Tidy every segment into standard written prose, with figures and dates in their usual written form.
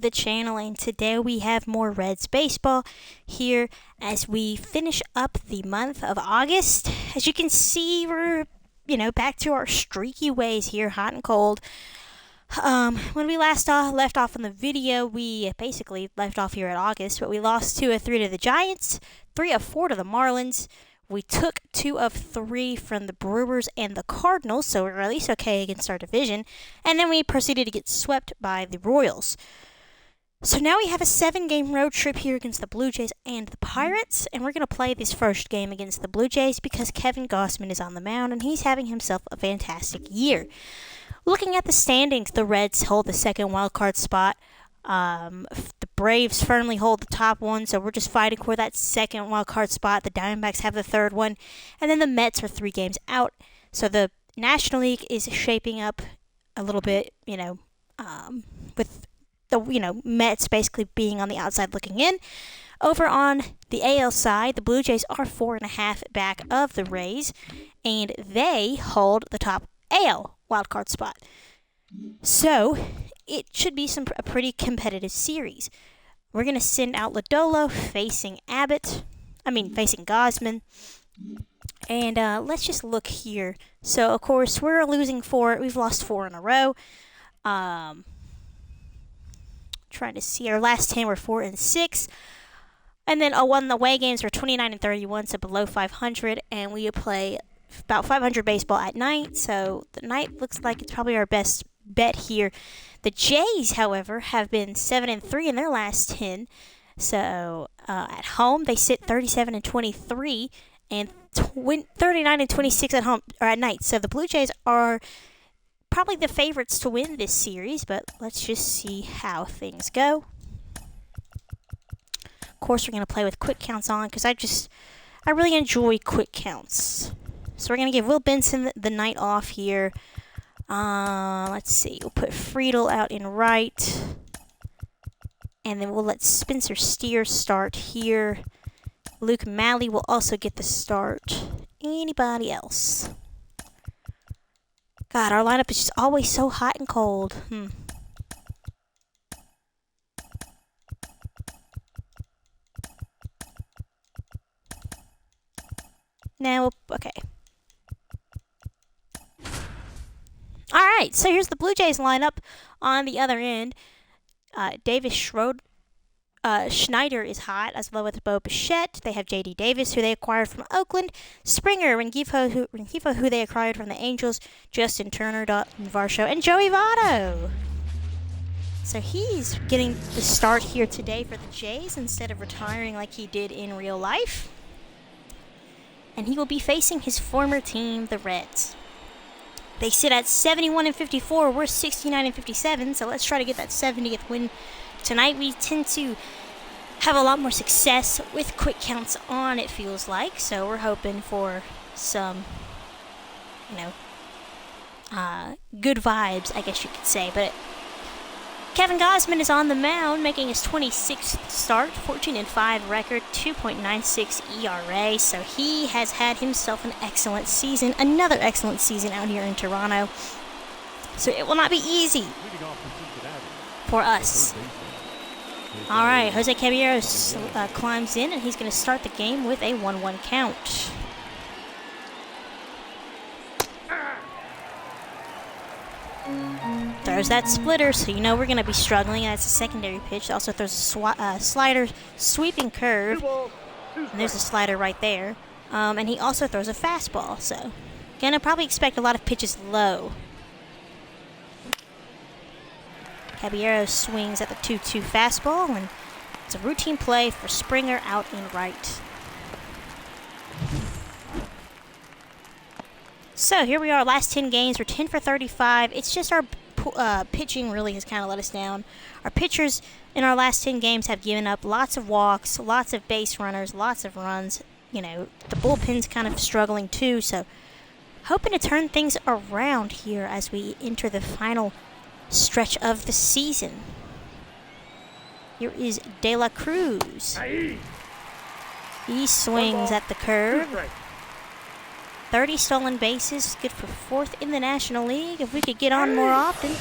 the channel, and today we have more Reds baseball here as we finish up the month of August. As you can see, we're back to our streaky ways here, hot and cold. When we left off in the video, we basically left off here at August, but we lost 2 of 3 to the Giants, 3 of 4 to the Marlins. We took 2 of 3 from the Brewers and the Cardinals, so we're at least okay against our division. And then we proceeded to get swept by the Royals. So now we have a 7-game road trip here against the Blue Jays and the Pirates, and we're going to play this first game against the Blue Jays because Kevin Gausman is on the mound, and he's having himself a fantastic year. Looking at the standings, the Reds hold the second wild card spot. The Braves firmly hold the top one, so we're just fighting for that second wild card spot. The Diamondbacks have the third one, and then the Mets are 3 games out. So the National League is shaping up a little bit, with the Mets basically being on the outside looking in. Over on the AL side, the Blue Jays are 4.5 back of the Rays, and they hold the top AL wildcard spot. So it should be a pretty competitive series. We're going to send out Lodolo facing Gausman. And let's just look here. So, of course, we're losing 4. We've lost 4 in a row. Trying to see. Our last 10 were 4 and 6. And then one of the away games were 29 and 31, so below 500. And we play about 500 baseball at night. So the night looks like it's probably our best bet here. The Jays, however, have been 7 and 3 in their last 10. So at home, they sit 37 and 23 and 39 and 26 at home or at night. So the Blue Jays are probably the favorites to win this series, but let's just see how things go. Of course, we're going to play with quick counts on because I really enjoy quick counts. So we're going to give Will Benson the night off here. Let's see. We'll put Friedel out in right. And then we'll let Spencer Steer start here. Luke Malley will also get the start. Anybody else? God, our lineup is just always so hot and cold. Now, okay. All right, so here's the Blue Jays lineup on the other end. Davis Schneider is hot, as well with Bo Bichette. They have J.D. Davis, who they acquired from Oakland. Springer, Rengifo, who they acquired from the Angels. Justin Turner, Dalton Varsho, and Joey Votto. So he's getting the start here today for the Jays instead of retiring like he did in real life. And he will be facing his former team, the Reds. They sit at 71 and 54. We're 69 and 57, so let's try to get that 70th win tonight. We tend to have a lot more success with quick counts on, it feels like. So we're hoping for some, good vibes, I guess you could say. But Kevin Gausman is on the mound, making his 26th start, 14 and 5 record, 2.96 ERA. So he has had himself an excellent season, another excellent season out here in Toronto. So it will not be easy for us. All right, Jose Caballeros climbs in, and he's going to start the game with a 1-1 count. Throws that splitter, so we're going to be struggling. That's a secondary pitch. Also throws a slider, sweeping curve. And there's a slider right there. And he also throws a fastball, so going to probably expect a lot of pitches low. Caballero swings at the 2-2 fastball, and it's a routine play for Springer out in right. So here we are, last 10 games. We're 10 for 35. It's just our pitching really has kind of let us down. Our pitchers in our last 10 games have given up lots of walks, lots of base runners, lots of runs. The bullpen's kind of struggling too, so hoping to turn things around here as we enter the final stretch of the season. Here is De La Cruz. He swings at the curve. 30 stolen bases, good for 4th in the National League. If we could get on more often,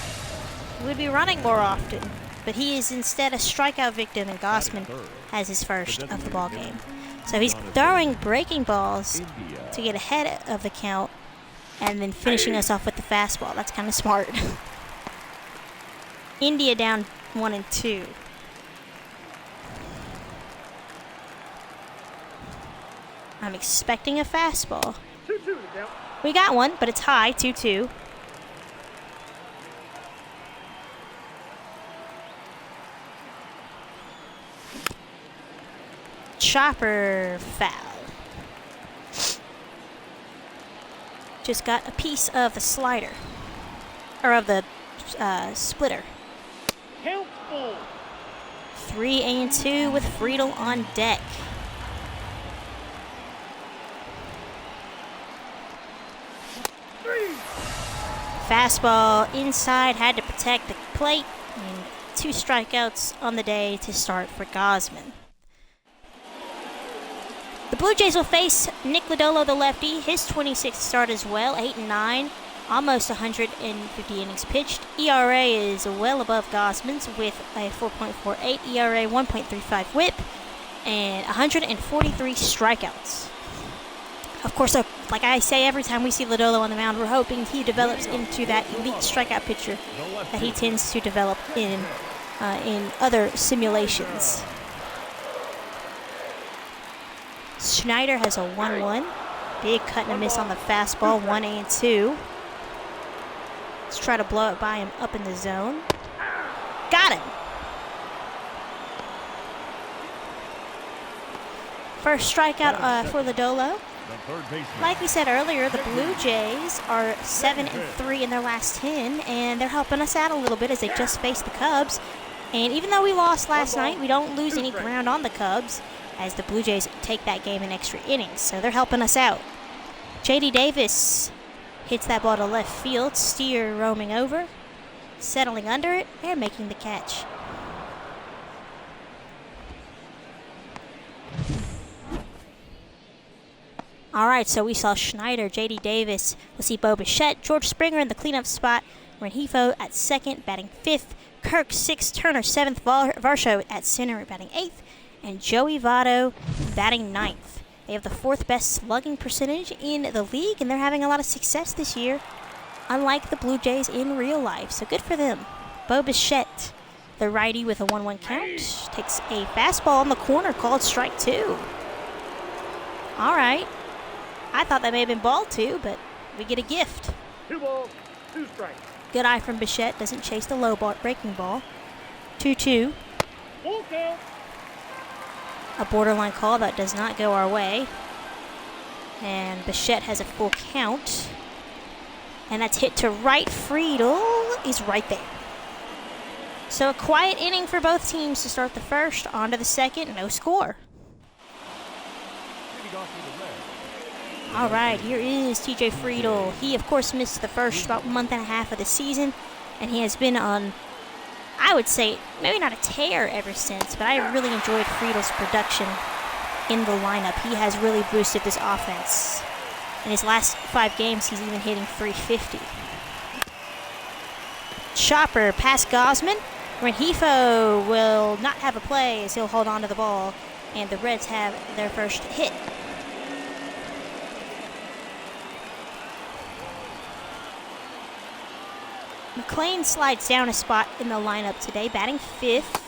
we'd be running more often. but he is instead a strikeout victim, and Gossman has his first of the ball game. So he's throwing breaking balls to get ahead of the count, and then finishing us off with the fastball. That's kind of smart. India down 1-2. I'm expecting a fastball. We got one, but it's high, 2-2. Chopper foul. Just got a piece of the slider, or of the splitter. 3-2 with Friedel on deck. Fastball inside, had to protect the plate, and 2 strikeouts on the day to start for Gossman. The Blue Jays will face Nick Lodolo, the lefty, his 26th start as well, 8-9, almost 150 innings pitched. ERA is well above Gossman's with a 4.48 ERA, 1.35 WHIP, and 143 strikeouts. Of course, like I say every time we see Lodolo on the mound, we're hoping he develops into that elite strikeout pitcher that he tends to develop in other simulations. Schneider has a 1-1. Big cut and a miss on the fastball, 1-2. Let's try to blow it by him up in the zone. Got him! First strikeout for Lodolo. Like we said earlier, the Blue Jays are 7-3 in their last 10, and they're helping us out a little bit as they just faced the Cubs. And even though we lost last night, we don't lose any ground on the Cubs, as the Blue Jays take that game in extra innings. So they're helping us out. J.D. Davis hits that ball to left field. Steer roaming over, settling under it, and making the catch. All right, so we saw Schneider, J.D. Davis. We'll see Bo Bichette, George Springer in the cleanup spot. Rengifo at second, batting 5th. Kirk 6th, Turner 7th, Varsho at center, batting 8th. And Joey Votto batting 9th. They have the 4th best slugging percentage in the league, and they're having a lot of success this year, unlike the Blue Jays in real life, so good for them. Bo Bichette, the righty with a 1-1 count, takes a fastball on the corner called strike 2. All right. I thought that may have been ball 2, but we get a gift. 2 balls, 2 strikes. Good eye from Bichette, doesn't chase the low ball, breaking ball. 2-2. Full count. A borderline call that does not go our way. And Bichette has a full count. And that's hit to right. Friedel is right there. So a quiet inning for both teams to start the first. On to the second, no score. All right, here is TJ Friedel. He, of course, missed the first about month and a half of the season. And he has been on, I would say, maybe not a tear ever since, but I really enjoyed Friedel's production in the lineup. He has really boosted this offense. In his last 5 games, he's even hitting .350. Chopper past Gossman. Rengifo will not have a play as he'll hold on to the ball, and the Reds have their first hit. McLean slides down a spot in the lineup today, batting 5th.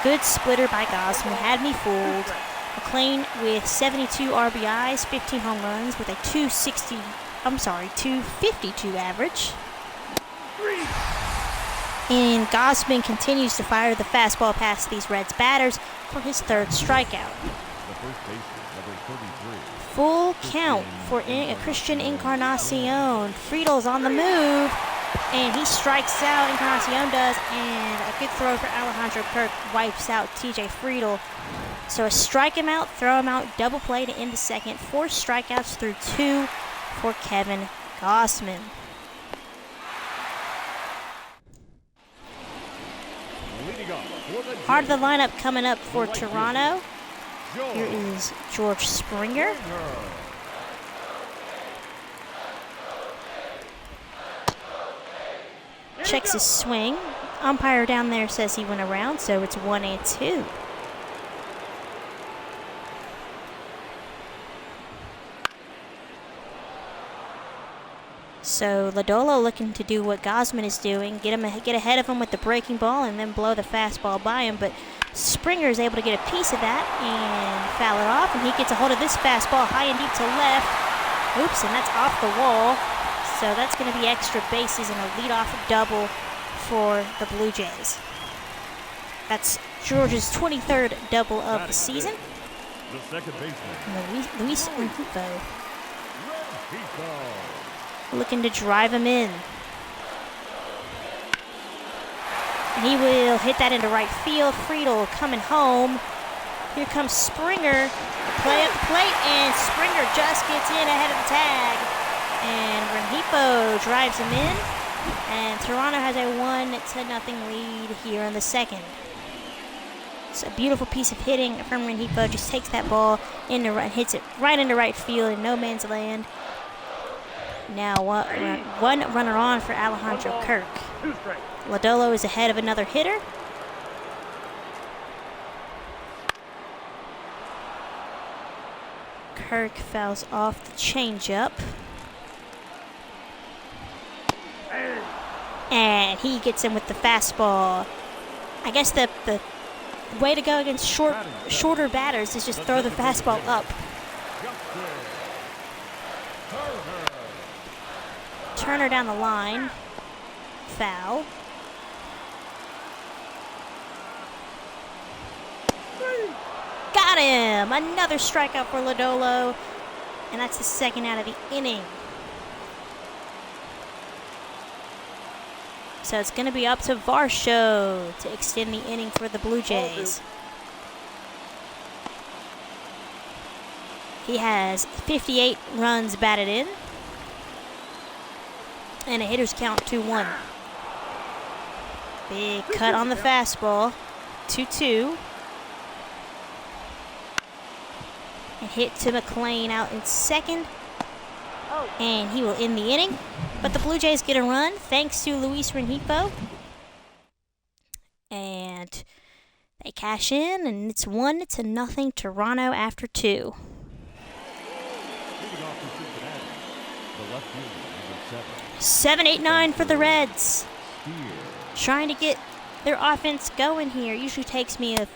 Good splitter by Gossman, had me fooled. McLean with 72 RBIs, 15 home runs with a 252 average. And Gossman continues to fire the fastball past these Reds batters for his 3rd strikeout. Full count for Christian Encarnacion. Friedel's on the move, and he strikes out. Encarnacion does, and a good throw for Alejandro Kirk wipes out TJ Friedel. So a strike him out, throw him out, double play to end the second. 4 strikeouts through 2 for Kevin Gossman. Part of the lineup coming up for Toronto. Here is George Springer. Checks his swing. umpire down there says he went around, so it's 1-2. So Lodolo looking to do what Gosman is doing, get ahead of him with the breaking ball and then blow the fastball by him. But Springer is able to get a piece of that and foul it off, and he gets a hold of this fastball high and deep to left. Oops, and that's off the wall. So that's going to be extra bases and a leadoff double for the Blue Jays. That's George's 23rd double of the season. The second baseman, Luis Rengifo looking to drive him in. And he will hit that into right field. Friedel coming home. Here comes Springer. Play at the plate, and Springer just gets in ahead of the tag. And Rengifo drives him in. And Toronto has a 1-0 lead here in the second. It's a beautiful piece of hitting from Rengifo. Just takes that ball into right, hits it right into right field in no man's land. Now one runner on for Alejandro Kirk. Lodolo is ahead of another hitter. Kirk fouls off the changeup. And he gets in with the fastball. I guess the way to go against shorter batters is just throw the fastball up. Turner down the line. Foul. Got him! Another strikeout for Lodolo. And that's the second out of the inning. So it's going to be up to Varsho to extend the inning for the Blue Jays. He has 58 runs batted in. And a hitter's count 2-1. Big cut on the fastball. 2-2. And hit to McLean out in second. And he will end the inning. But the Blue Jays get a run thanks to Luis Rengifo. And they cash in, and it's 1-0 Toronto after 2. 7-8-9 for the Reds. Trying to get their offense going here. Usually takes me a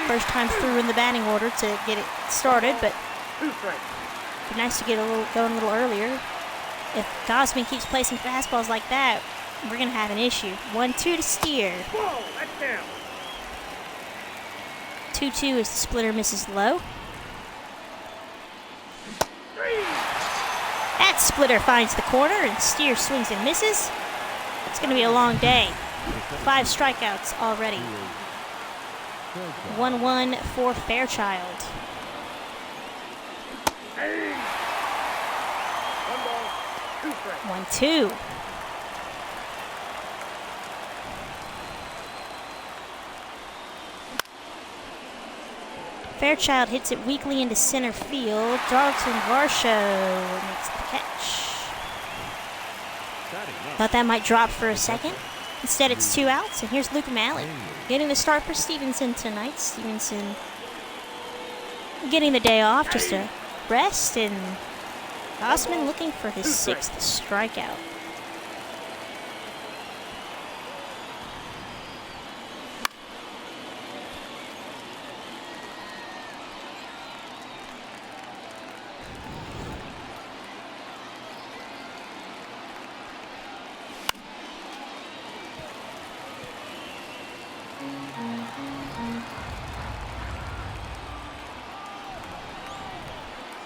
first time through in the batting order to get it started, but it'd be nice to get going a little earlier. If Gosman keeps placing fastballs like that, we're gonna have an issue. 1-2 to Steer. 2-2 as the splitter misses low. That splitter finds the corner, and Steer swings and misses. It's going to be a long day. 5 strikeouts already. 1-1 for Fairchild. 1-2. Fairchild hits it weakly into center field. Darlington Varsho makes the catch. Thought that might drop for a second. Instead, it's 2 outs, and here's Luke Malley getting the start for Stevenson tonight. Stevenson getting the day off just to rest, and Gosman looking for his 6th strikeout.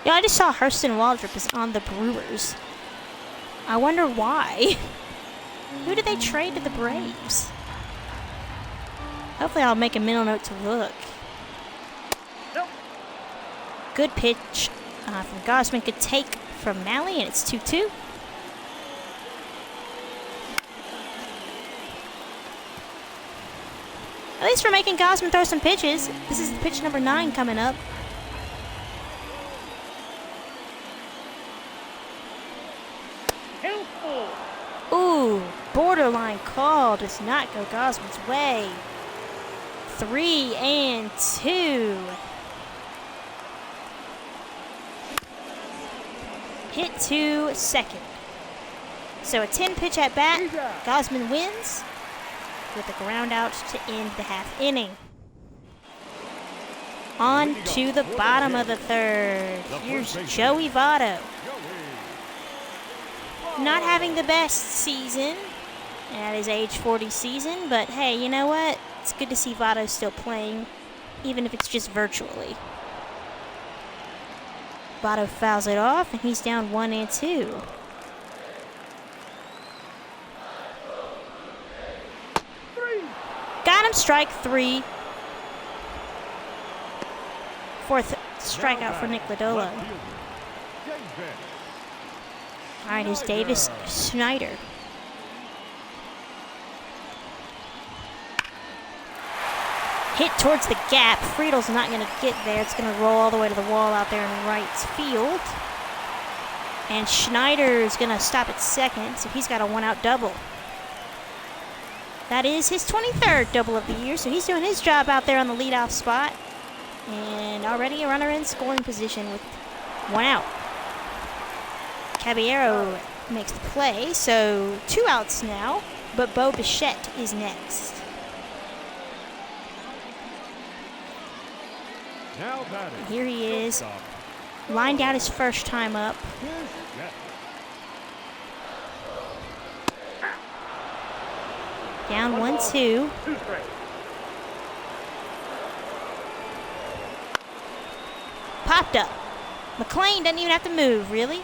Yeah, I just saw Hurston Waldrop is on the Brewers. I wonder why. Who did they trade to the Braves? Hopefully I'll make a mental note to look. Good pitch from Gosman. Good take from Malley, and it's 2-2. At least we're making Gosman throw some pitches. This is pitch number 9 coming up. borderline call does not go Gosman's way. 3-2. Hit to second. So a 10-pitch at bat. Gosman wins with a ground out to end the half inning. On to the bottom of the third. Here's Joey Votto. Not having the best season at his age 40 season, but hey, you know what? It's good to see Votto still playing, even if it's just virtually. Votto fouls it off, and he's down 1-2. Got him, strike 3. Fourth strikeout for Nick Lodolo. All right, here's Davis Schneider. Hit towards the gap. Friedel's not going to get there. It's going to roll all the way to the wall out there in right field. And Schneider is going to stop at second, so he's got a one-out double. That is his 23rd double of the year, so he's doing his job out there on the leadoff spot. And already a runner in scoring position with one out. Caballero makes the play, so 2 outs now, but Bo Bichette is next. And here he is, lined out his first time up. Down 1-2. Popped up. McLean doesn't even have to move, really.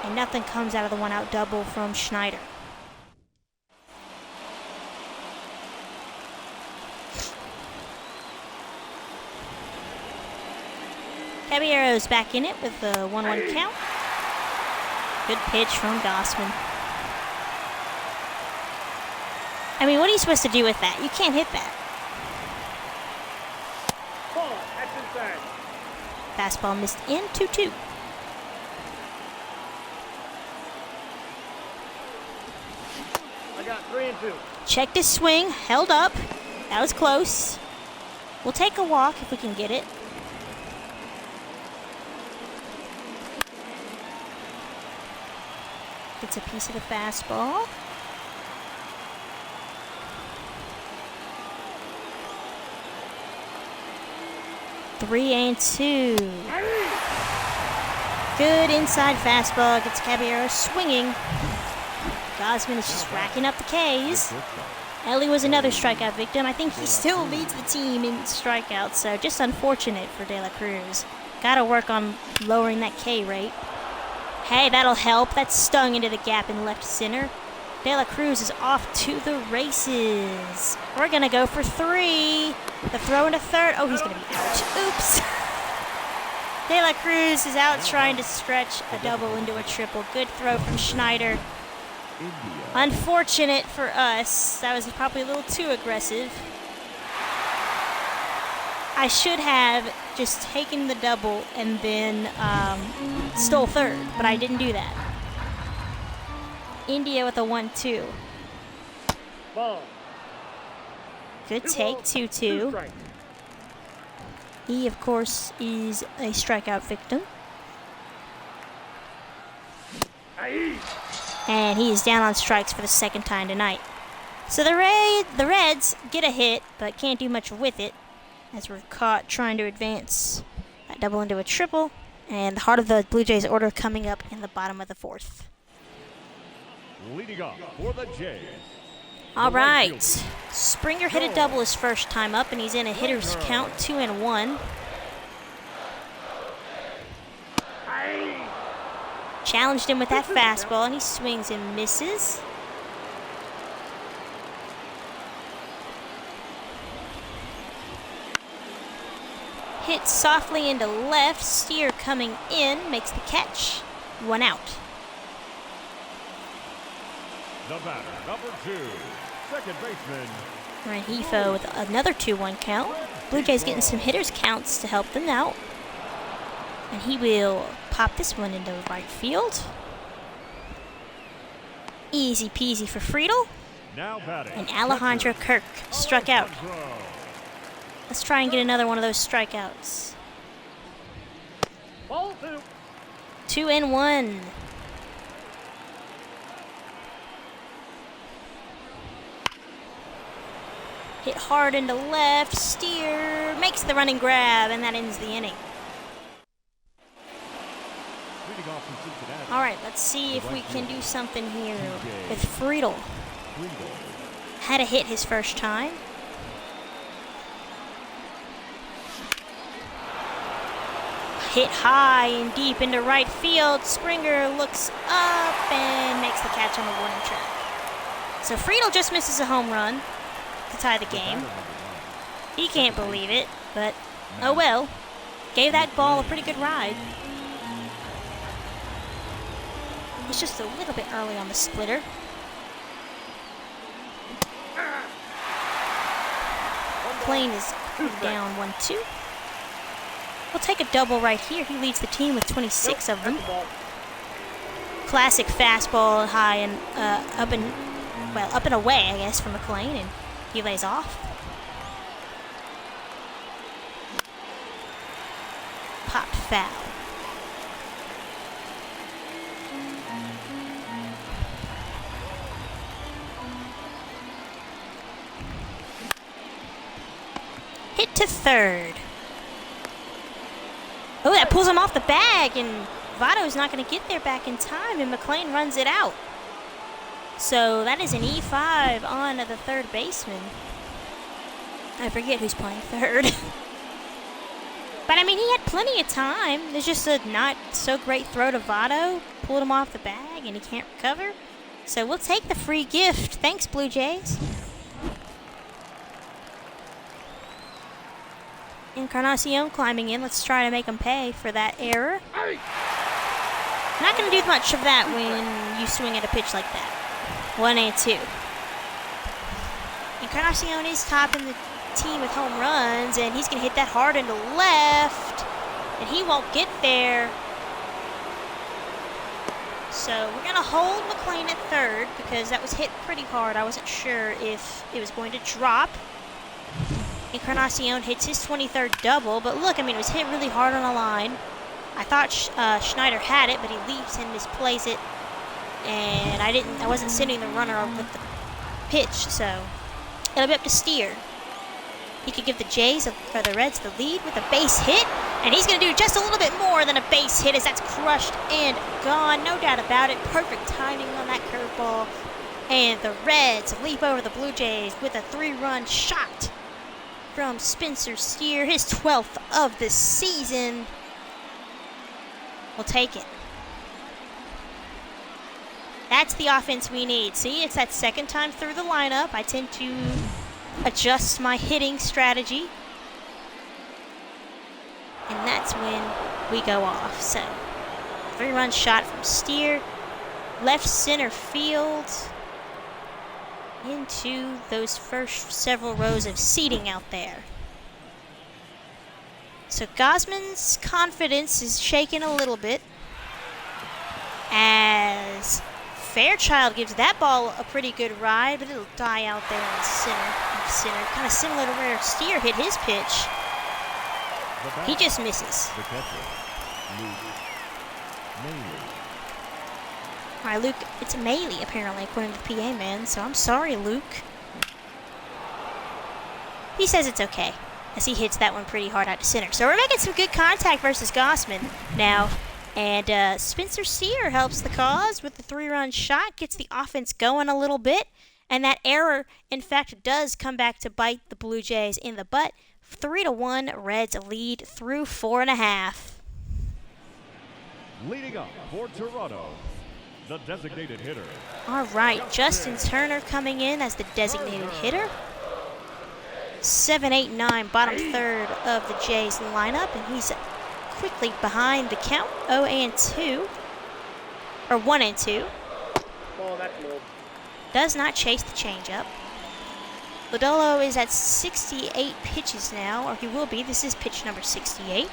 And nothing comes out of the one-out double from Schneider. Caballero's back in it with the 1-1 count. Good pitch from Gosman. I mean, what are you supposed to do with that? You can't hit that. Fastball missed in, 2-2. I got 3-2. Checked his swing, held up. That was close. We'll take a walk if we can get it. Gets a piece of the fastball. Three and 2. Good inside fastball. Gets Caballero swinging. Gosman is just racking up the Ks. Ellie was another strikeout victim. I think he still leads the team in strikeouts, so just unfortunate for De La Cruz. Got to work on lowering that K rate. Hey, that'll help. That stung into the gap in left center. De La Cruz is off to the races. We're going to go for 3. The throw into third. Oh, he's going to be out. Oops. De La Cruz is out trying to stretch a double into a triple. Good throw from Schneider. Unfortunate for us. That was probably a little too aggressive. I should have just taken the double and then stole third, but I didn't do that. India with a 1-2. Good take, 2-2. He, of course, is a strikeout victim. And he is down on strikes for the second time tonight. So the Reds get a hit, but can't do much with it, as we're caught trying to advance that double into a triple. And the heart of the Blue Jays order coming up in the bottom of the 4th. Leading off for the Jays. All right. Springer hit a double his first time up, and he's in a hitter's count, 2-1. Challenged him with that fastball, and he swings and misses. Hit softly into left. Steer coming in, makes the catch. 1 out. The batter, number 2, second baseman. Rengifo with another 2-1 count. Blue Jays getting some hitters counts to help them out. And he will pop this one into right field. Easy peasy for Friedel. Now batting. And Alejandro Kirk struck out. Let's try and get another one of those strikeouts. Ball 2. 2-1. Hit hard into left. Steer makes the running grab, and that ends the inning. Leading off from Cincinnati. All right, let's see if we can do something here with Friedel. Had a hit his first time. Hit high and deep into right field. Springer looks up and makes the catch on the warning track. So Friedel just misses a home run to tie the game. He can't believe it, but oh well. Gave that ball a pretty good ride. It's just a little bit early on the splitter. McLean is down 1-2. We'll take a double right here. He leads the team with 26 of them. Classic fastball, high and up and away, I guess, from McLean, and he lays off. Popped foul. Hit to third. Oh, that pulls him off the bag, and Votto's not going to get there back in time, and McLean runs it out. So that is an E5 on the third baseman. I forget who's playing third. But, I mean, he had plenty of time. There's just a not so great throw to Votto. Pulled him off the bag, and he can't recover. So we'll take the free gift. Thanks, Blue Jays. Encarnacion climbing in. Let's try to make him pay for that error. Not going to do much of that when you swing at a pitch like that. 1-2. Encarnacion is topping the team with home runs, and he's going to hit that hard into left, and he won't get there. So we're going to hold McLean at third because that was hit pretty hard. I wasn't sure if it was going to drop. Encarnacion hits his 23rd double, but look, I mean, it was hit really hard on a line. I thought Schneider had it, but he leaps and misplays it, and I wasn't sending the runner with the pitch, so it'll be up to Steer. He could give the Jays, or the Reds, the lead with a base hit, and he's going to do just a little bit more than a base hit as that's crushed and gone, no doubt about it. Perfect timing on that curveball, and the Reds leap over the Blue Jays with a 3-run shot from Spencer Steer, his 12th of the season. We'll take it. That's the offense we need. See, it's that second time through the lineup. I tend to adjust my hitting strategy, and that's when we go off. So, 3-run shot from Steer, left center field, into those first several rows of seating out there. So Gosman's confidence is shaken a little bit as Fairchild gives that ball a pretty good ride, but it'll die out there in center. Kind of similar to where Steer hit his pitch. He just misses. The catcher, Luke Mailey. All right, Luke, it's Mailey, apparently, according to the PA man, so I'm sorry, Luke. He says it's okay, as he hits that one pretty hard out to center. So we're making some good contact versus Gosman now, and Spencer Steer helps the cause with the 3-run shot, gets the offense going a little bit, and that error, in fact, does come back to bite the Blue Jays in the butt. 3-1, Reds lead through 4.5. Leading up for Toronto, the designated hitter. All right, Justin Turner coming in as the designated hitter. 7, 8, 9, bottom third of the Jays lineup, and he's quickly behind the count. 0-2, or 1-2. Ball, that's low. Does not chase the changeup. Lodolo is at 68 pitches now, or he will be. This is pitch number 68.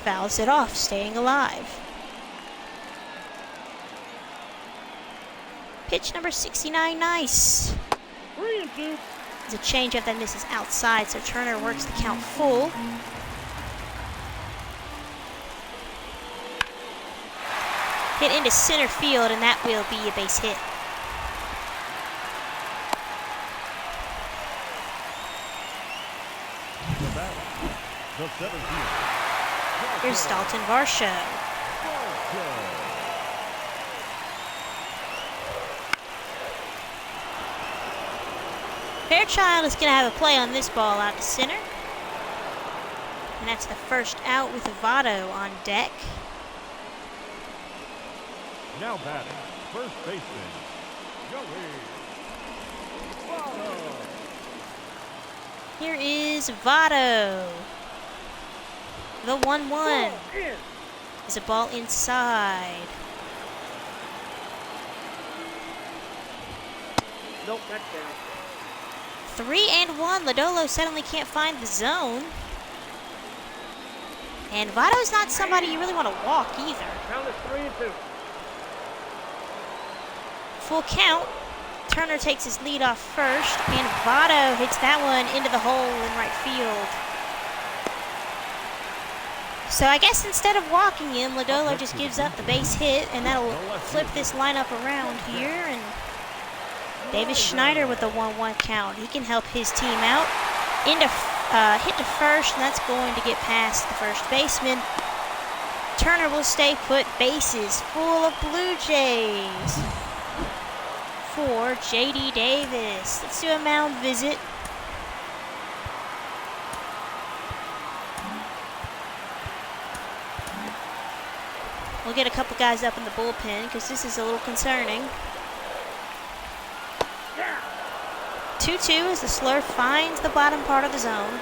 Fouls it off, staying alive. Pitch number 69, nice. 3-2. It's a changeup that misses outside, so Turner works the count full. Hit into center field, and that will be a base hit. The batter, the 17th. Here's Dalton Varsho. Fairchild is going to have a play on this ball out to center. And that's the first out with Votto on deck. Now batting, first baseman, Joey Votto. Here is Votto. The 1-1 Ball in. is a ball inside. Nope, that's down. 3-1. Lodolo suddenly can't find the zone. And Votto's not somebody you really want to walk either. Count is 3-2. Full count. Turner takes his lead off first, and Votto hits that one into the hole in right field. So I guess instead of walking him, Lodolo just gives up the base hit, and that'll flip this lineup around here. And Davis Schneider with the 1-1 count. He can help his team out. Hit to first, and that's going to get past the first baseman. Turner will stay put. Bases full of Blue Jays for J.D. Davis. Let's do a mound visit. We'll get a couple guys up in the bullpen because this is a little concerning. 2-2 as the slur finds the bottom part of the zone.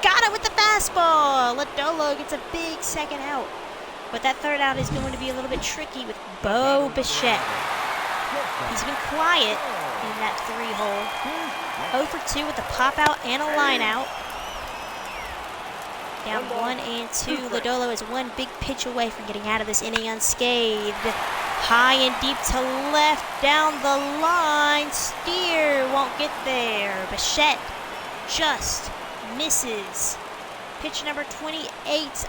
Got it with the fastball. Lodolo gets a big second out. But that third out is going to be a little bit tricky with Bo Bichette. He's been quiet in that 3-hole. 0 for 2 with a pop out and a line out. Down 1-2. Lodolo is one big pitch away from getting out of this inning unscathed. High and deep to left, down the line. Steer won't get there. Bichette just misses. Pitch number 28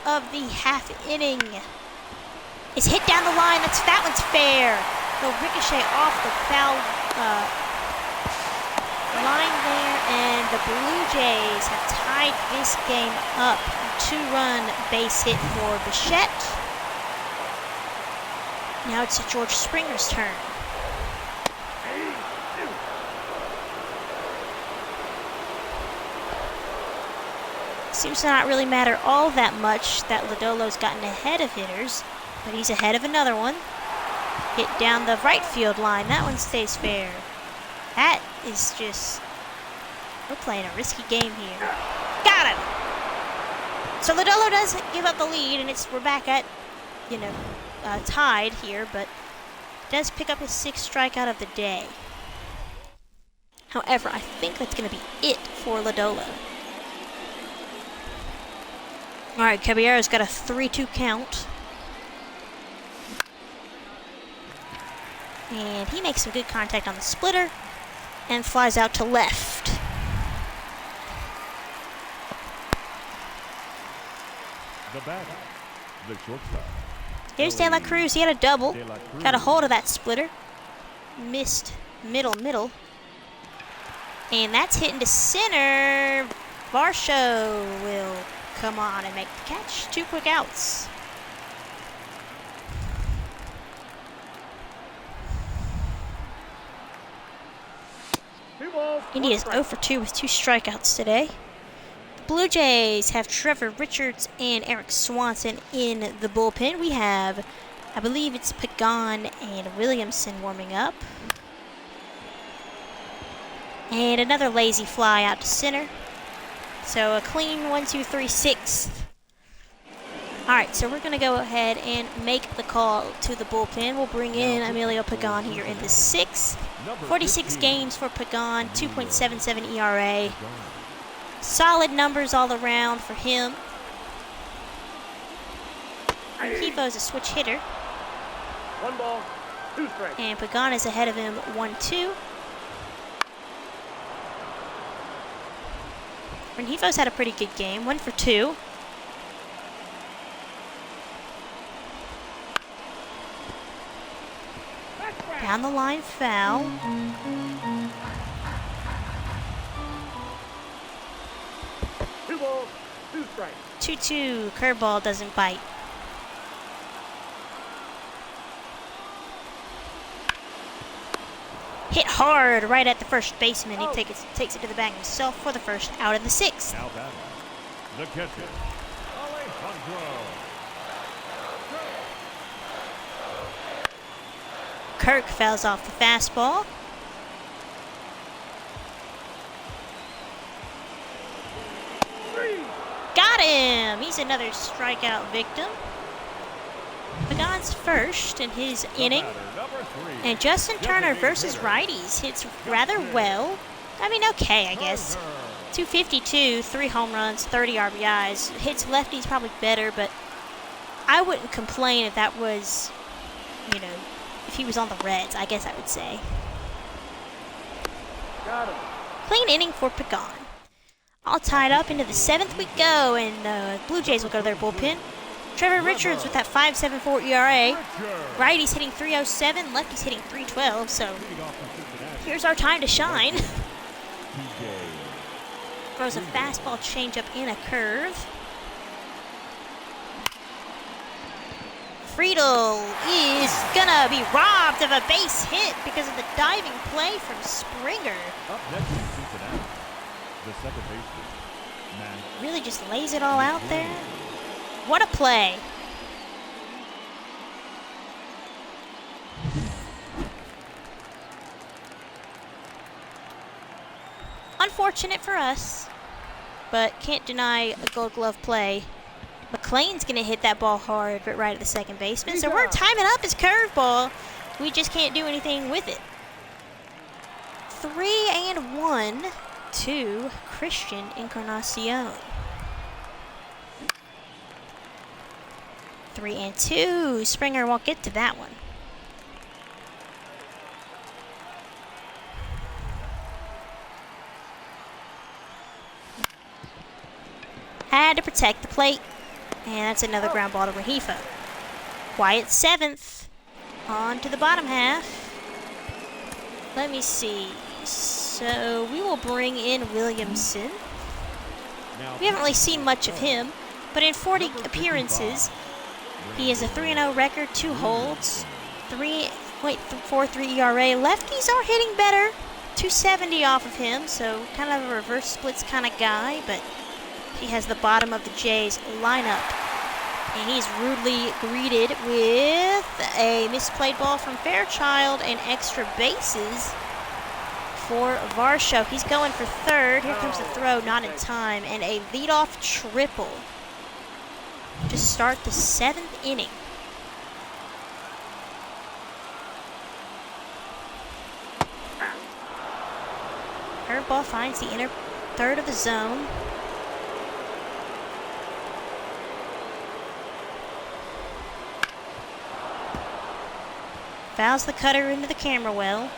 of the half inning is hit down the line. That one's fair. They'll ricochet off the foul line there, and the Blue Jays have tied this game up. A 2-run base hit for Bichette. Now it's George Springer's turn. Seems to not really matter all that much that Lodolo's gotten ahead of hitters, but he's ahead of another one. Hit down the right field line. That one stays fair. That is just... we're playing a risky game here. Got him! So Lodolo does give up the lead, and we're back at, tied here, but does pick up his 6th strikeout of the day. However, I think that's going to be it for Lodolo. All right, Caballero's got a 3-2 count. And he makes some good contact on the splitter and flies out to left. The batter, the shortstop. Here's De La Cruz. He had a double. Got a hold of that splitter. Missed middle. And that's hitting to center. Varsho will come on and make the catch. 2 quick outs. India's 0 for 2 with 2 strikeouts today. The Blue Jays have Trevor Richards and Eric Swanson in the bullpen. We have, I believe it's Pagan and Williamson warming up. And another lazy fly out to center. So a clean 1, 2, 3, 6. Alright, so we're going to go ahead and make the call to the bullpen. We'll bring in Emilio Pagan here in the 6th. 46 games for Pagan, 2.77 ERA. Solid numbers all around for him. Rengifo's a switch hitter. 1 ball, 2 strikes. And Pagan is ahead of him 1-2. Rengifo's had a pretty good game, 1 for 2. Down the line foul. Two balls, 2 strikes. 2-2. Curveball doesn't bite. Hit hard right at the first baseman. He takes it to the bag himself for the first out of the 6th. Now batting, the catcher, Alejandro. Kirk fouls off the fastball. Got him! He's another strikeout victim. Pagan's first in his inning. Number 3. And Justin Turner versus righties hits rather well. I mean, okay, I guess. 252, 3 home runs, 30 RBIs. Hits lefties probably better, but I wouldn't complain if that was, you know, if he was on the Reds, I guess I would say. Got him. Clean inning for Pagan. All tied up into the 7th we go, and Blue Jays will go to their bullpen. Trevor Richards with that 5.74 ERA. Righties hitting 307, lefties hitting 312, so here's our time to shine. Throws a fastball changeup and a curve. Friedel is gonna be robbed of a base hit because of the diving play from Springer. Up next in Cincinnati, the second baseman, Matt. Really just lays it all out there. What a play. Unfortunate for us, but can't deny a Gold Glove play. McLean's going to hit that ball hard, but right at the second baseman. So we're timing up his curveball. We just can't do anything with it. 3-1 to Christian Encarnacion. 3-2. Springer won't get to that one. Had to protect the plate. And that's another ground ball to Rengifo. Quiet 7th. On to the bottom half. Let me see. So we will bring in Williamson. We haven't really seen much of him, but in 40 appearances, he has a 3-0 record, 2 holds, 4.43 ERA. Lefties are hitting better. 270 off of him, so kind of a reverse splits kind of guy, but he has the bottom of the Jays lineup. And he's rudely greeted with a misplayed ball from Fairchild and extra bases for Varsho. He's going for third. Here comes the throw, not in time, and a leadoff triple to start the 7th inning. Curveball finds the inner third of the zone. Fouls the cutter into the camera well.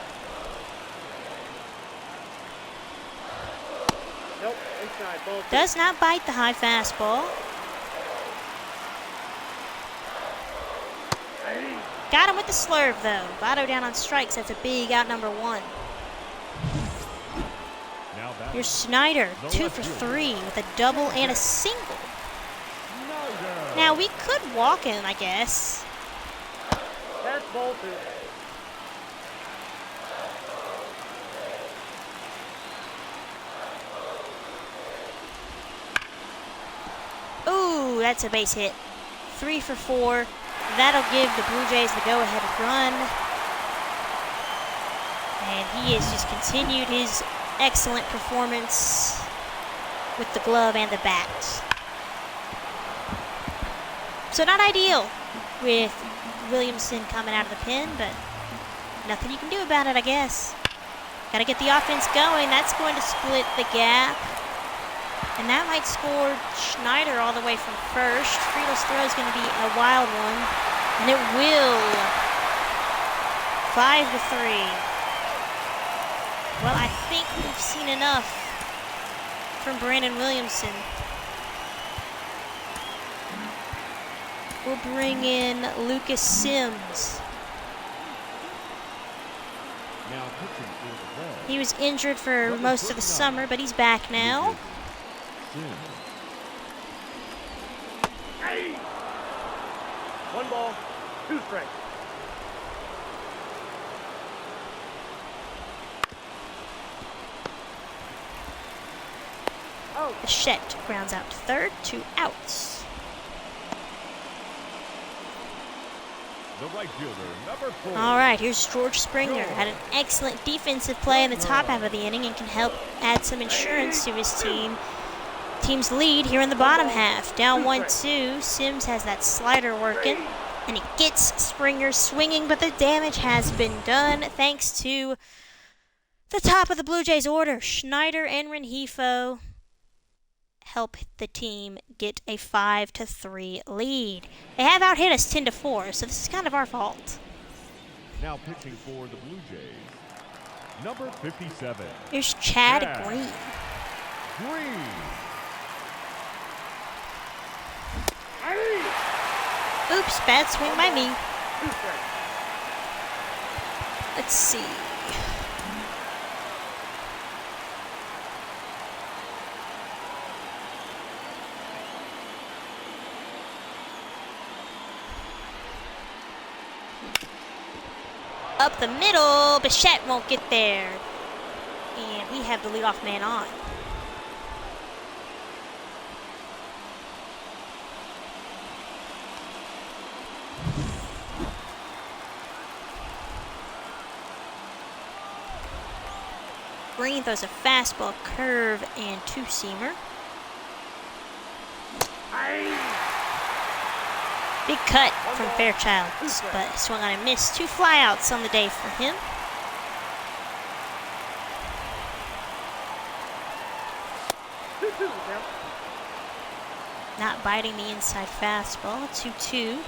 Nope, inside, ball 2. Does not bite the high fastball. Got him with the slurve, though. Votto down on strikes. That's a big out number 1. Here's Snyder, 2 for 3 with a double and a single. Now, we could walk him, I guess. That's ball 2. Ooh, that's a base hit. 3 for 4. That'll give the Blue Jays the go-ahead run. And he has just continued his excellent performance with the glove and the bat. So not ideal with Williamson coming out of the pen, but nothing you can do about it, I guess. Got to get the offense going. That's going to split the gap. And that might score Schneider all the way from first. Friedel's throw is going to be a wild one. And it will. 5-3. Well, I think we've seen enough from Brandon Williamson. We'll bring in Lucas Sims. Now pitching for the Reds. He was injured for most of the summer, but he's back now. Sims. Hey! 1 ball, 2 strikes. Oh, Bichette grounds out to third, 2 outs. The right fielder, number 4. All right, here's George Springer. Had an excellent defensive play in the top half of the inning and can help add some insurance to his team's lead here in the bottom half. Down 1-2. Sims has that slider working, and it gets Springer swinging, but the damage has been done thanks to the top of the Blue Jays order. Schneider and Rengifo help the team get a 5-3 lead. They have out-hit us 10-4, so this is kind of our fault. Now pitching for the Blue Jays, number 57. Here's Chad Yeah. Green. Green. Oops, bad swing by me. 2 strikes. Let's see. Up the middle, Bichette won't get there. And we have the leadoff man on. Green throws a fastball, curve, and 2-seamer. Big cut from Fairchild, but swung on a miss. 2 flyouts on the day for him. Not biting the inside fastball. 2-2.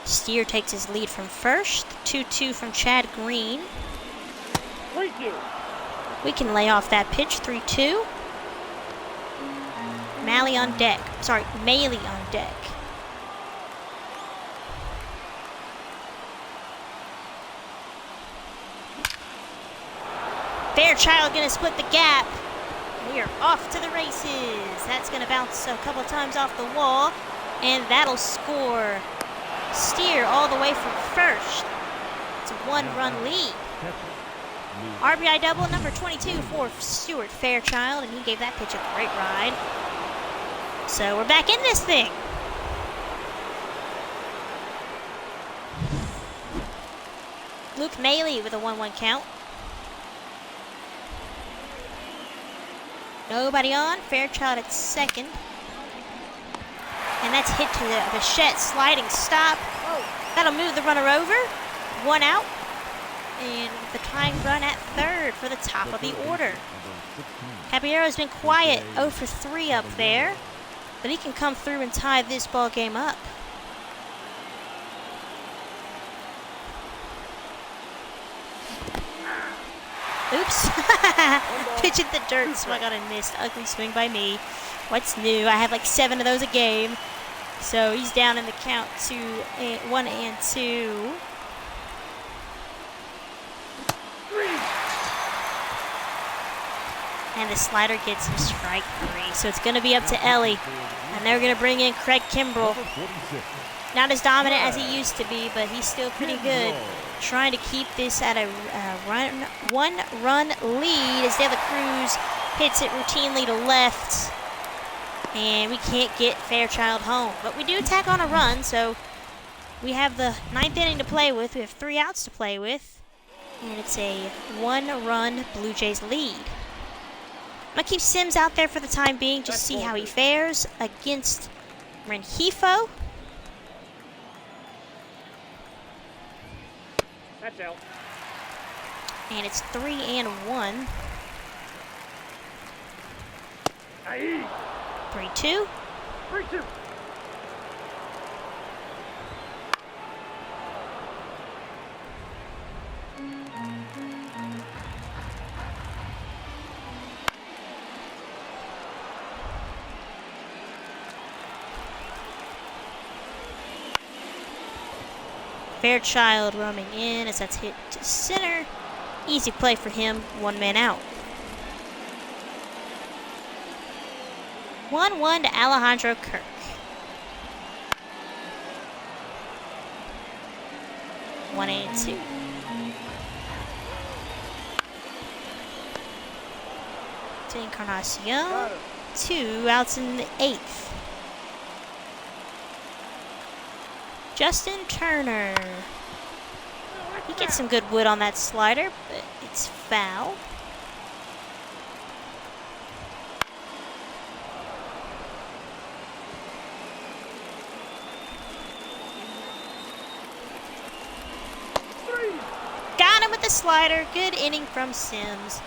Steer takes his lead from first. 2-2 from Chad Green. Thank you. We can lay off that pitch. 3-2. Maley on deck. Sorry, Maley on deck. Fairchild gonna split the gap. We are off to the races. That's gonna bounce a couple times off the wall, and that'll score Steer all the way from first. It's a 1-run lead. RBI double, number 22 for Stuart Fairchild, and he gave that pitch a great ride. So we're back in this thing. Luke Maley with a 1-1 count. Nobody on. Fairchild at second. And that's hit to the Bichette sliding stop. That'll move the runner over. 1 out. And the tying run at third for the top of the order. Caballero's been quiet, 0 for 3 up there, but he can come through and tie this ball game up. Oops. Pitch in the dirt, swung on and missed. Ugly swing by me. What's new? I have like 7 of those a game. So he's down in the count to 1-2. And the slider gets him strike 3. So it's going to be up to Ellie. And they're going to bring in Craig Kimbrell. Not as dominant as he used to be, but he's still pretty good. Trying to keep this at a 1-run lead as De La Cruz hits it routinely to left. And we can't get Fairchild home. But we do tack on a run, so we have the 9th inning to play with. We have 3 outs to play with. And it's a 1-run Blue Jays lead. I'm going to keep Sims out there for the time being, just see how he fares against Rengifo. That's out. And it's 3-1. Aye. 3-2. 3-2. Fairchild roaming in as that's hit to center. Easy play for him. 1 man out. 1-1 to Alejandro Kirk. One and two. To Encarnacion. 2 outs in the 8th. Justin Turner. He gets some good wood on that slider, but it's foul. Got him with the slider. Good inning from Sims.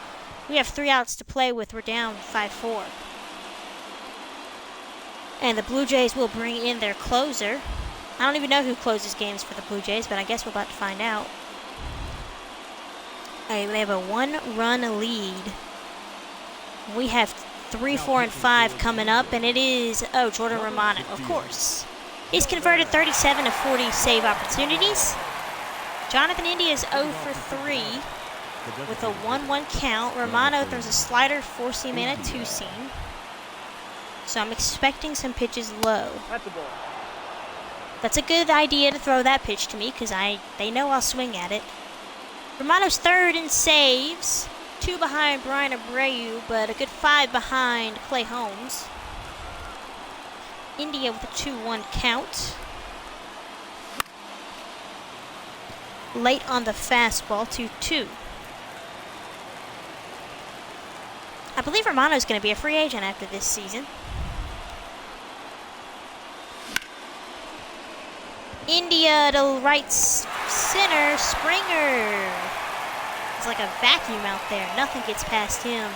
We have 3 outs to play with. We're down 5-4. And the Blue Jays will bring in their closer. I don't even know who closes games for the Blue Jays, but I guess we're about to find out. They have a 1-run lead. We have 3, 4, and 5 coming up, and it is, Jordan Romano, of course. He's converted 37 of 40 save opportunities. Jonathan India is 0 for 3 with a 1-1 count. Romano throws a slider, forcing him in a 2-seam. So I'm expecting some pitches low. That's a ball. That's a good idea to throw that pitch to me because they know I'll swing at it. Romano's 3rd in saves, 2 behind Brian Abreu, but a good 5 behind Clay Holmes. India with a 2-1 count. Late on the fastball, 2-2. I believe Romano's going to be a free agent after this season. India to right center, Springer. It's like a vacuum out there. Nothing gets past him.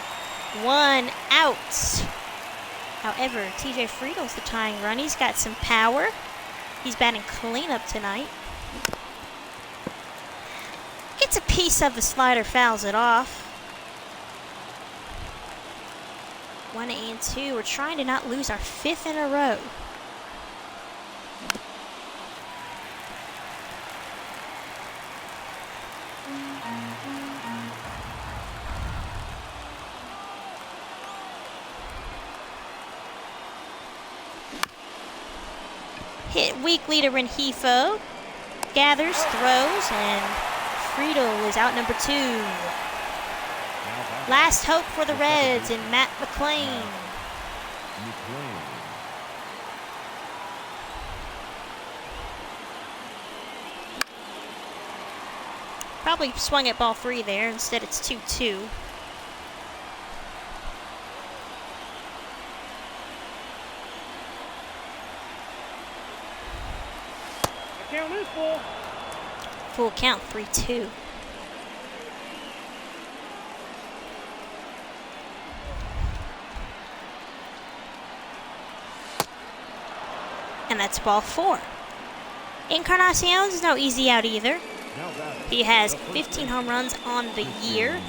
1 out. However, TJ Friedel's the tying run. He's got some power. He's batting cleanup tonight. Gets a piece of the slider, fouls it off. 1 and 2. We're trying to not lose our 5th in a row. Hit weakly to Rengifo. Gathers, throws, and Friedel is out number 2. Last hope for the Reds and Matt McClain. Probably swung at ball 3 there. Instead, it's 2-2. The count is full. Full count, 3-2. And that's ball 4. Encarnacion's no easy out either. He has 15 home runs on the year,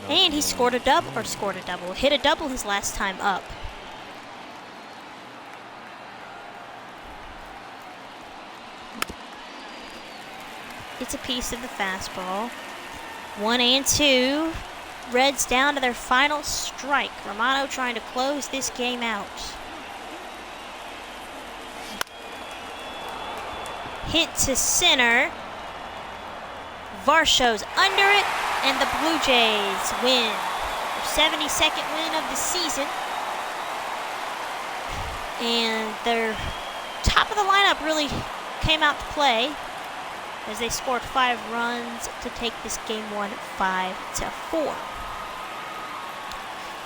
and he hit a double his last time up. It's a piece of the fastball. 1 and 2. Reds down to their final strike. Romano trying to close this game out. Hit to center. Varsho's under it, and the Blue Jays win. Their 72nd win of the season. And their top of the lineup really came out to play as they scored 5 runs to take this game 1 5-4.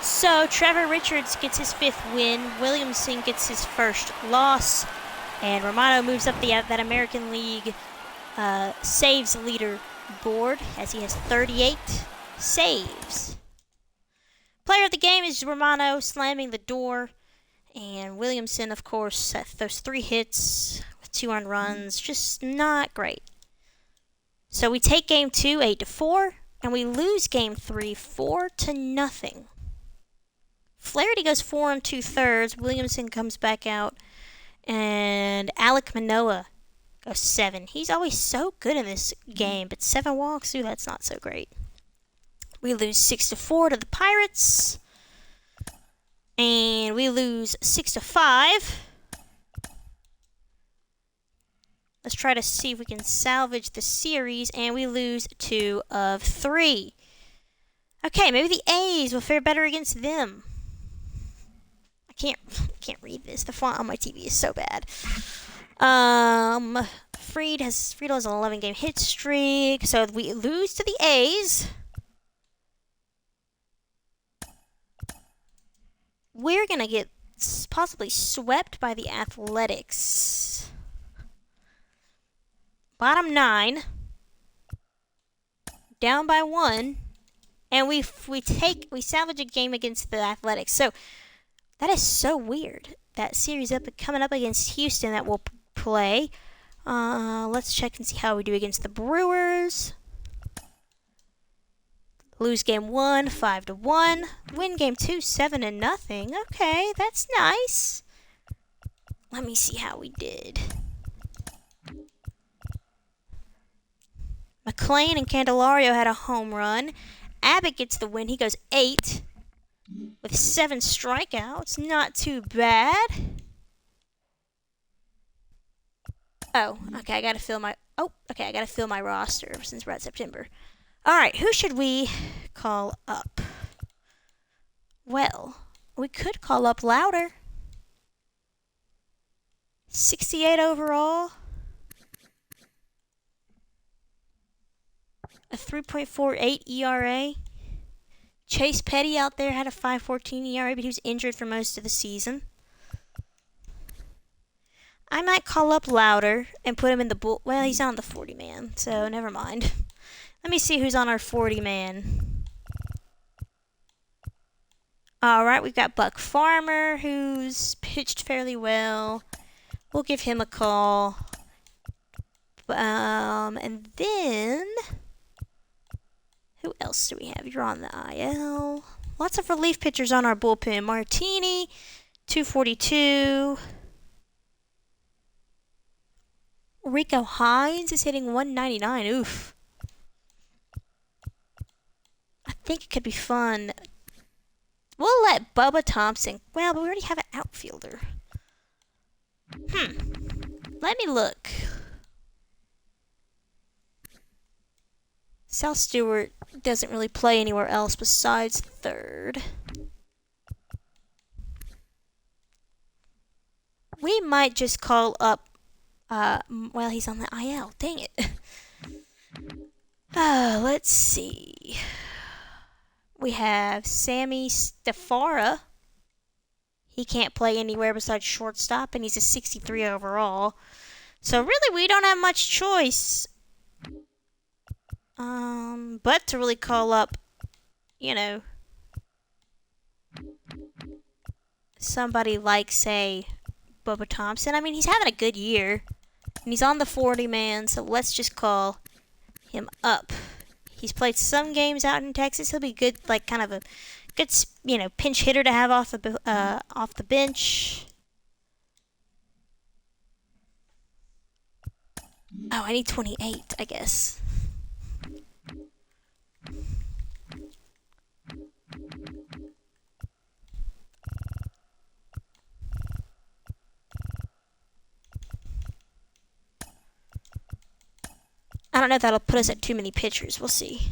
So Trevor Richards gets his 5th win, Williamson gets his 1st loss, and Romano moves up that American League saves leader board as he has 38 saves. Player of the game is Romano slamming the door. And Williamson, of course, those 3 hits with 2 earned runs. Just not great. So we take game 2, 8-4. And we lose game 3, 4-0. Flaherty goes 4 2/3. Williamson comes back out. And Alek Manoah goes 7. He's always so good in this game, but 7 walks, ooh, that's not so great. We lose 6-4 to the Pirates. And we lose 6-5. Let's try to see if we can salvage the series, and we lose 2 of 3. Okay, maybe the A's will fare better against them. I can't read this. The font on my TV is so bad. Friedel has an 11-game hit streak, so we lose to the A's. We're gonna get possibly swept by the Athletics. Bottom 9, down by 1, and we salvage a game against the Athletics. So that is so weird. That series coming up against Houston that we'll play. Let's check and see how we do against the Brewers. Lose game 1, 5-1. Win game 2, 7-0. Okay, that's nice. Let me see how we did. McClain and Candelario had a home run. Abbott gets the win. He goes 8 with 7 strikeouts. Not too bad. Oh, okay. I gotta fill my roster since we're at September. All right, who should we call up? Well, we could call up Louder. 68 overall. A 3.48 ERA. Chase Petty out there had a 5.14 ERA, but he was injured for most of the season. I might call up Louder and put him in the well, he's on the 40-man, so never mind. Let me see who's on our 40-man. Alright, we've got Buck Farmer, who's pitched fairly well. We'll give him a call. And then who else do we have? You're on the IL. Lots of relief pitchers on our bullpen. Martini, 242. Rico Hines is hitting 199. Oof. I think it could be fun. We'll let Bubba Thompson. Well, but we already have an outfielder. Let me look. Sal Stewart doesn't really play anywhere else besides third. We might just call up. Well, he's on the IL. Dang it. Let's see. We have Sammy Stefara. He can't play anywhere besides shortstop, and he's a 63 overall. So really, we don't have much choice. But to really call up, somebody like, say, Bubba Thompson. I mean, he's having a good year. And he's on the 40-man, so let's just call him up. He's played some games out in Texas. He'll be good, like kind of a good, pinch hitter to have off the bench. Oh, I need 28, I guess. I don't know if that'll put us at too many pitchers. We'll see.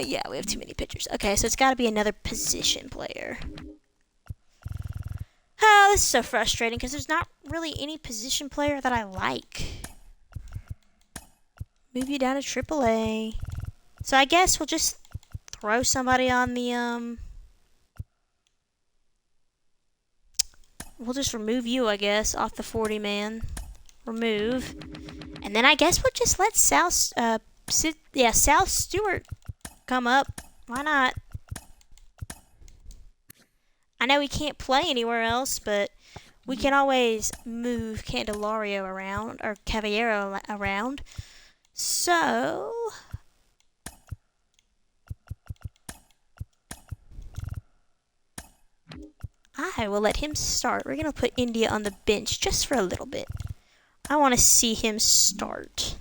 Yeah, we have too many pitchers. Okay, so it's got to be another position player. Oh, this is so frustrating because there's not really any position player that I like. Move you down to AAA. So I guess we'll just throw somebody on the, we'll just remove you, I guess, off the 40-man. Remove. And then I guess we'll just let Sal Stewart come up. Why not? I know he can't play anywhere else, but we can always move Candelario around, or Caballero around. So... I will let him start. We're going to put India on the bench just for a little bit. I want to see him start.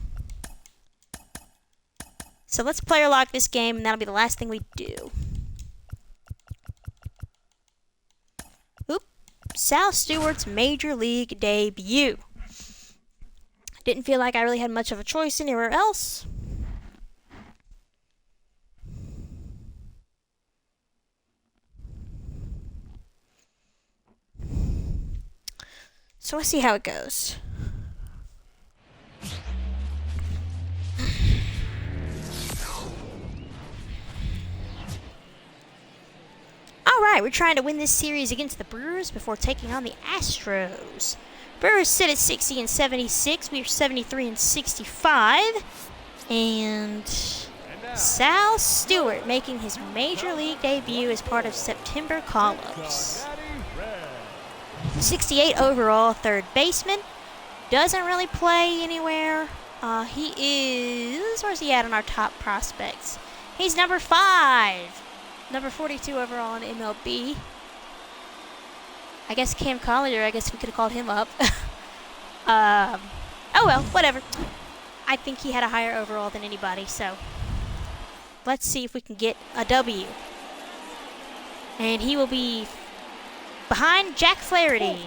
So let's player lock this game, and that'll be the last thing we do. Oop. Sal Stewart's Major League debut. Didn't feel like I really had much of a choice anywhere else. So let's see how it goes. Alright, we're trying to win this series against the Brewers before taking on the Astros. Brewers sit at 60 and 76. We are 73 and 65. And Sal Stewart making his Major League debut as part of September call-ups. 68 overall, third baseman. Doesn't really play anywhere. He is... Where's he at on our top prospects? He's number 5. Number 42 overall in MLB. I guess Cam Collier, I guess we could have called him up. Oh well, whatever. I think he had a higher overall than anybody, so... Let's see if we can get a W. And he will be... behind Jack Flaherty.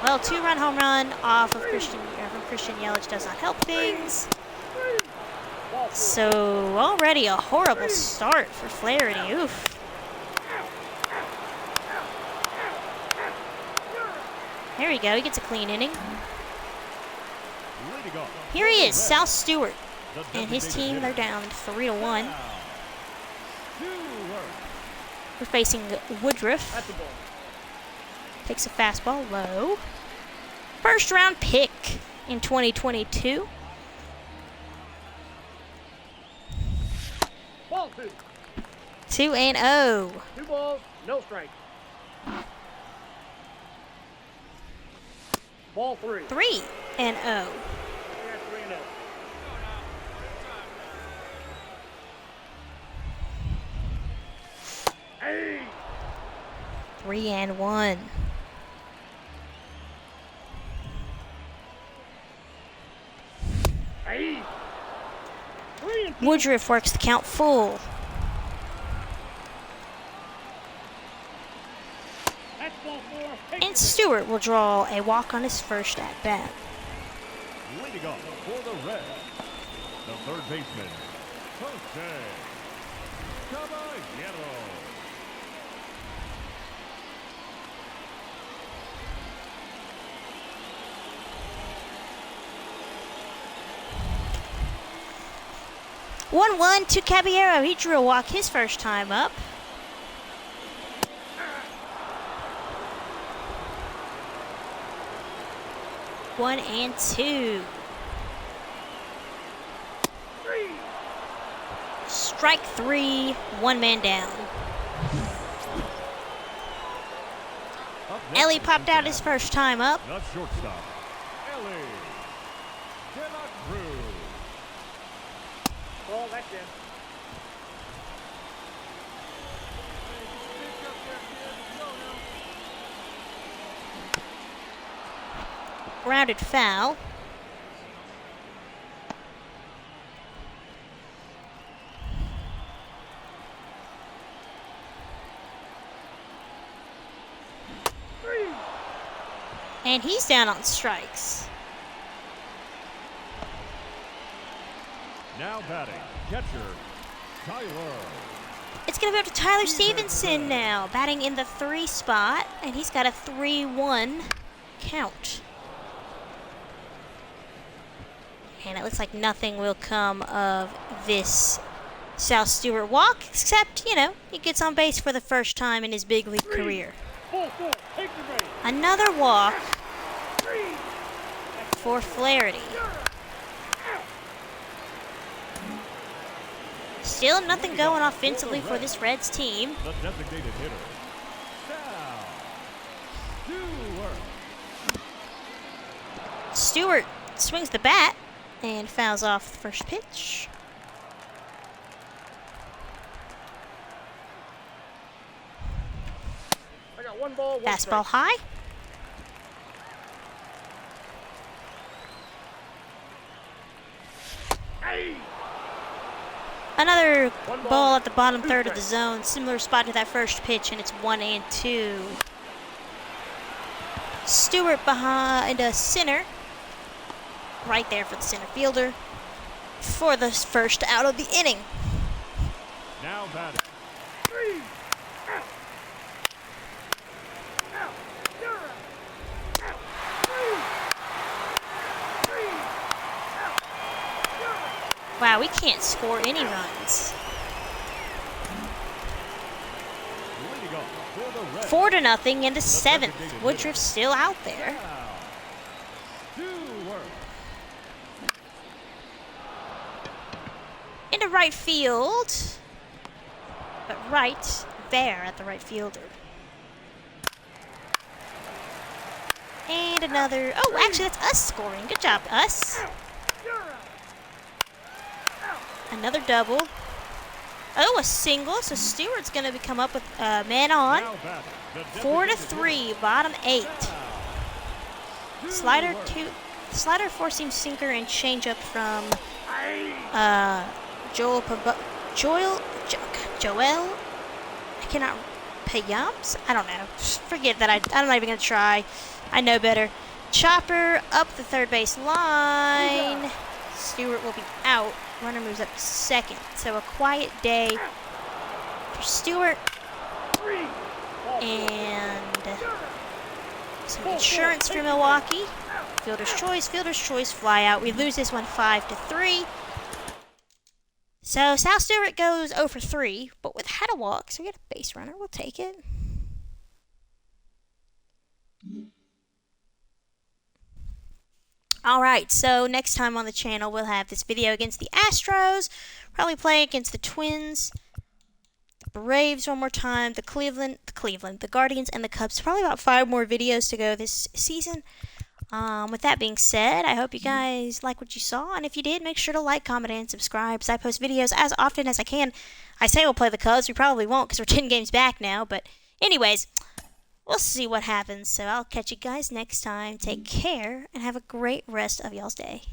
Well, 2-run home run off of Christian Yelich does not help things. So already a horrible start for Flaherty. Oof. There we go. He gets a clean inning. Here he is, Sal Stewart, and his team. They're down 3-1. We're facing Woodruff. Takes a fastball low. First round pick in 2022. Ball 2-0. 2 balls, no strike. Ball 3. 3-0. Yeah, 3-0. Hey! 3-1. Hey! 3-2. Woodruff works the count full. That's ball 4. Take And it. Stewart will draw a walk on his first at bat. Leading off for the Reds, the third baseman, Jose Caballero. One to Caballero. He drew a walk his first time up. One and 2. 3. Strike 3. 1 man down. Ellie popped out his first time up. The shortstop, Ellie De La Cruz. Ball, that's in. Rounded foul. And he's down on strikes. Now batting, catcher, Tyler. It's going to go to Tyler Stevenson now, batting in the 3 spot, and he's got a 3-1 count. And it looks like nothing will come of this Sal Stewart walk, except, you know, he gets on base for the first time in his big league career. Ball 4. Take your base. Another walk 3. for Flaherty. Still nothing going offensively for this Reds team. The designated hitter. Stewart. Stewart swings the bat and fouls off the first pitch. I got 1 ball, 1 Fastball strike. high. Hey! Another One ball, ball at the bottom 2 third of the strikes. zone. Similar spot to that first pitch, and it's 1-2. Stewart behind a center. Right there for the center fielder. For the first out of the inning. Now batting. 3. Out. Out. You're out. Out. 3. 3. Out. You're out. Wow, we can't score any runs. Leading off for the Reds. 4-0 in the seventh. Woodruff's still out there. Stewart. Into right field. But right there at the right fielder. And another. Oh, actually, that's us scoring. Good job, us. You're out. Another double. Oh, a single. So Stewart's going to come up with man on. Now batting. The 4-3, bottom 8. Slider two, slider four-seam sinker and changeup from Joel. I cannot Payams. I don't know. Forget that. I'm not even gonna try. I know better. Chopper up the third base line. Stewart will be out. Runner moves up to second. So a quiet day for Stewart. 3. And some insurance for Milwaukee. Fielder's choice, fly out. We lose this one 5-3. So Sal Stewart goes 0 for 3, but with had a walk, so we get a base runner. We'll take it. Alright, so next time on the channel we'll have this video against the Astros, probably play against the Twins, the Braves one more time, the Guardians, and the Cubs. Probably about 5 more videos to go this season. With that being said, I hope you guys like what you saw, and if you did, make sure to like, comment, and subscribe, because I post videos as often as I can. I say we'll play the Cubs, we probably won't, because we're 10 games back now, but anyways, we'll see what happens, so I'll catch you guys next time. Take care, and have a great rest of y'all's day.